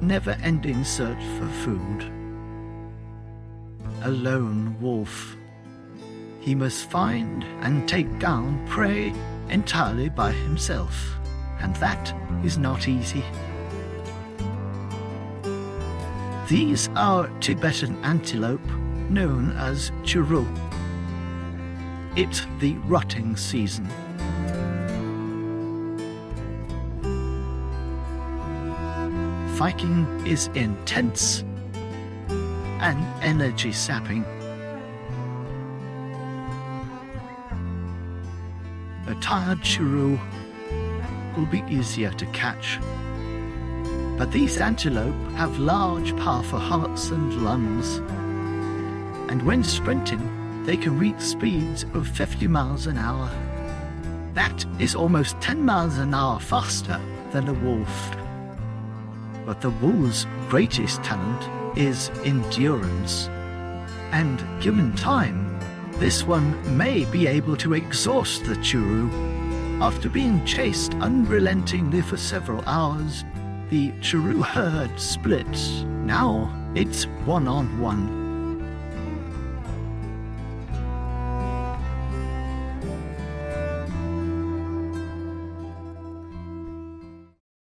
never-ending search for food. A lone wolf. He must find and take down prey entirely by himself, and that is not easy. These are Tibetan antelope, known as Chiru. It's the rutting season. Fighting is intense and energy-sapping. A tired Chiru will be easier to catch. But these antelope have large, powerful hearts and lungs. And when sprinting, they can reach speeds of 50 miles an hour. That is almost 10 miles an hour faster than a wolf. But the wolf's greatest talent is endurance. And given time, this one may be able to exhaust the Chiru. After being chased unrelentingly for several hours, the Chiru herd splits. Now it's one-on-one.